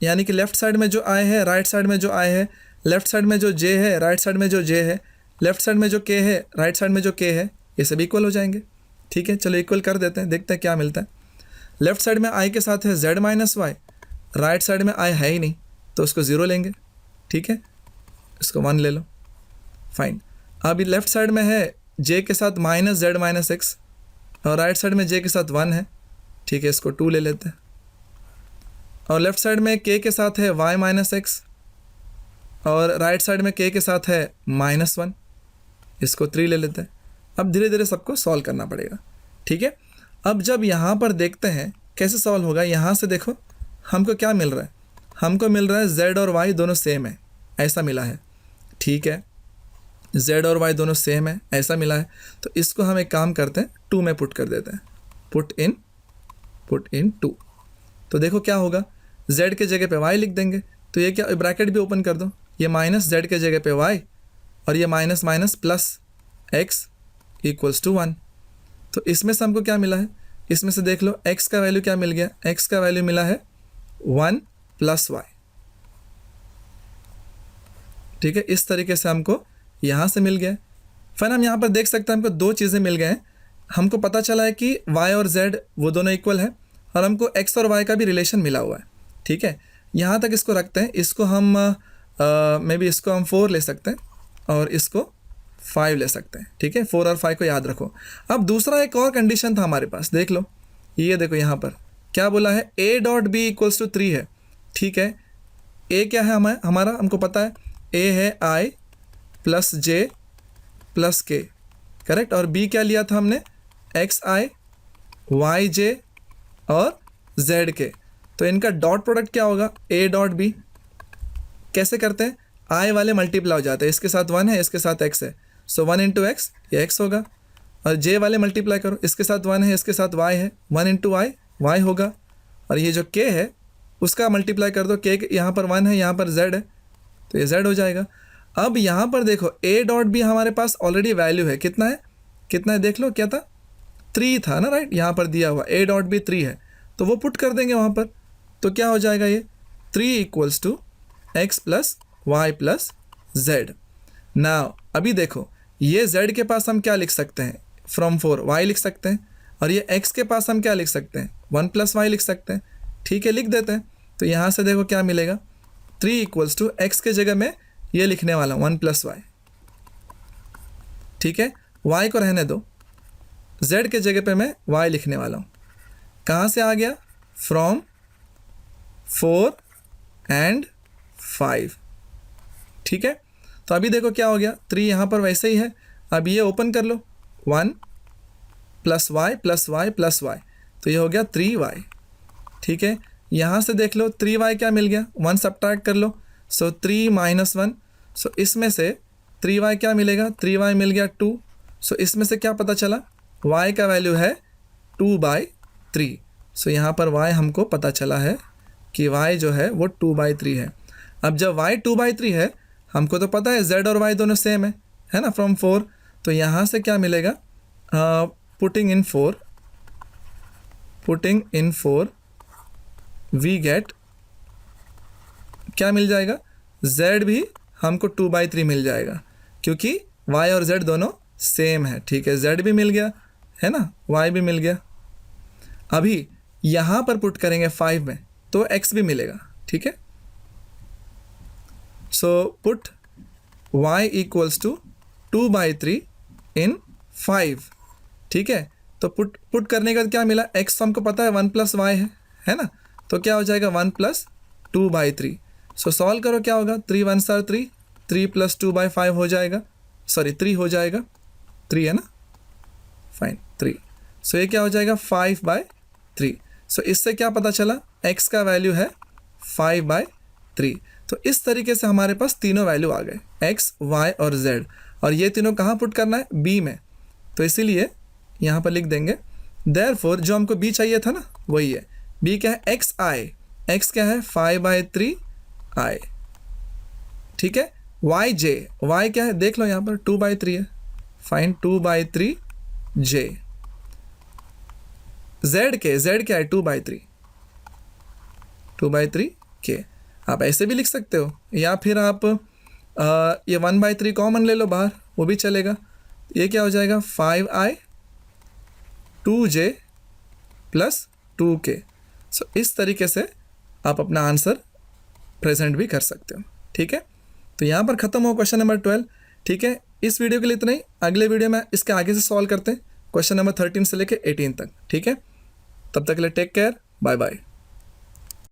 यानी कि लेफ्ट साइड में जो आई है, राइट साइड में जो आई है, लेफ्ट साइड में जो जे है, राइट साइड में जो जे है, लेफ्ट साइड में जो के है, राइट साइड में जो के है, ये सब इक्वल हो जाएंगे, ठीक है। चलो इक्वल कर देते हैं, देखते हैं क्या मिलता है। लेफ्ट साइड में आई के साथ है Z minus Y, right side में आई है ही नहीं, तो उसको ज़ीरो लेंगे, ठीक है, इसको 1 ले लो, फाइन। अभी लेफ्ट साइड में है जे के साथ माइनस जेड माइनस एक्स, और राइट साइड में जे के साथ 1 है, ठीक है, इसको 2 ले लेते हैं। और लेफ्ट साइड में के के साथ है वाई माइनस एक्स, और राइट साइड में के साथ है -1, इसको 3 ले लेते हैं। अब धीरे धीरे सबको सॉल्व करना पड़ेगा, ठीक है। अब जब यहाँ पर देखते हैं कैसे सॉल्व होगा, यहाँ से देखो हमको क्या मिल रहा है, हमको मिल रहा है z और y दोनों सेम है, ऐसा मिला है, ठीक है, z और y दोनों सेम है, ऐसा मिला है। तो इसको हम एक काम करते हैं, 2 में पुट कर देते हैं, पुट इन 2। तो देखो क्या होगा, z के जगह पे y लिख देंगे, तो ये क्या, ब्रैकेट भी ओपन कर दो, ये माइनस z के जगह पे y, और ये minus minus plus x equals to 1। तो इसमें से हमको क्या मिला है, इसमें से देख लो x का वैल्यू क्या मिल गया, x का वैल्यू मिला है 1 प्लस y, ठीक है। इस तरीके से हमको यहाँ से मिल गया। फिर हम यहाँ पर देख सकते हैं हमको 2 चीज़ें मिल गए हैं। हमको पता चला है कि y और z वो दोनों इक्वल है, और हमको x और y का भी रिलेशन मिला हुआ है, ठीक है। यहाँ तक इसको रखते हैं, इसको हम मे बी इसको हम 4 ले सकते हैं, और इसको 5 ले सकते हैं, ठीक है। 4 और 5 को याद रखो। अब दूसरा एक और कंडीशन था हमारे पास, देख लो, ये देखो यहाँ पर क्या बोला है, a dot B equals to 3 है, ठीक है। a क्या है हमारा, हमको पता है a है i प्लस जे प्लस के, करेक्ट। और b क्या लिया था हमने, एक्स आई वाई जे और z के। तो इनका डॉट प्रोडक्ट क्या होगा, a डॉट b। कैसे करते हैं, i वाले मल्टीप्लाई हो जाते हैं, इसके साथ 1 है, इसके साथ x है, सो 1 इंटू एक्स, ये x होगा। और j वाले मल्टीप्लाई करो, इसके साथ 1 है, इसके साथ y है, 1 इंटू y, y होगा। और ये जो k है उसका मल्टीप्लाई कर दो, k यहाँ पर 1 है, यहाँ पर z है, तो ये z हो जाएगा। अब यहाँ पर देखो a डॉट b हमारे पास ऑलरेडी वैल्यू है, कितना है देख लो, क्या था, 3 था ना, राइट, यहाँ पर दिया हुआ a डॉट b 3 है, तो वो पुट कर देंगे वहाँ पर। तो क्या हो जाएगा, ये 3 equals to X plus Y plus Z. Now अभी देखो, ये z के पास हम क्या लिख सकते हैं, फ्रॉम 4 y लिख सकते हैं, और ये x के पास हम क्या लिख सकते हैं, 1 प्लस वाई लिख सकते हैं, ठीक है, लिख देते हैं। तो यहाँ से देखो क्या मिलेगा, 3 इक्वल्स टू एक्स के जगह में ये लिखने वाला हूँ 1 प्लस वाई, ठीक है। y को रहने दो, z के जगह पे मैं y लिखने वाला हूँ। कहाँ से आ गया, फ्रॉम 4 एंड 5, ठीक है। तो अभी देखो क्या हो गया, 3 यहाँ पर वैसे ही है, अब ये ओपन कर लो, 1 plus Y plus Y plus Y, तो ये हो गया 3y, ठीक है। यहाँ से देख लो 3y क्या मिल गया, 1 सब्ट्रैक्ट कर लो, सो 3 माइनस 1, सो इसमें से 3y क्या मिलेगा, 3y मिल गया 2, सो इसमें से क्या पता चला, y का वैल्यू है 2/3, सो यहाँ पर y हमको पता चला है कि y जो है वो 2/3 है। अब जब y 2/3 है, हमको तो पता है z और y दोनों सेम है ना, फ्रॉम 4, तो यहाँ से क्या मिलेगा, पुटिंग इन 4 वी गेट, क्या मिल जाएगा, z भी हमको 2/3 मिल जाएगा, क्योंकि y और z दोनों सेम है, ठीक है। z भी मिल गया, है ना, y भी मिल गया। अभी यहाँ पर पुट करेंगे 5 में तो x भी मिलेगा, ठीक है। So put y equals to 2/3 in 5, ठीक है। तो पुट करने का क्या मिला, x तो हमको पता है 1 + y है ना, तो क्या हो जाएगा 1 + 2/3। सो सॉल्व करो, क्या होगा, 3 1s are 3, 3 + 2/5 हो जाएगा, सॉरी 3 हो जाएगा, 3 है ना, फाइन 3। सो ये क्या हो जाएगा 5/3। सो इससे क्या पता चला, x का वैल्यू है 5/3। तो इस तरीके से हमारे पास तीनों वैल्यू आ गए, x, y और z, और ये तीनों कहाँ पुट करना है, b में। तो इसीलिए यहाँ पर लिख देंगे देयरफॉर जो हमको b चाहिए था ना वही है, b क्या है xi, x क्या है 5/3i, ठीक है। yj, y क्या है देख लो यहाँ पर 2/3 है, फाइन 2/3j। z क्या है 2/3k। आप ऐसे भी लिख सकते हो, या फिर आप ये 1/3 कॉमन ले लो बाहर, वो भी चलेगा। ये क्या हो जाएगा 5i 2j + 2k। सो इस तरीके से आप अपना आंसर प्रेजेंट भी कर सकते हो, ठीक है। तो यहाँ पर ख़त्म हो क्वेश्चन नंबर 12, ठीक है। इस वीडियो के लिए इतना ही, अगले वीडियो में इसके आगे से सॉल्व करते हैं क्वेश्चन नंबर 13 से लेकर 18 तक, ठीक है। तब तक के लिए टेक केयर, बाय बाय।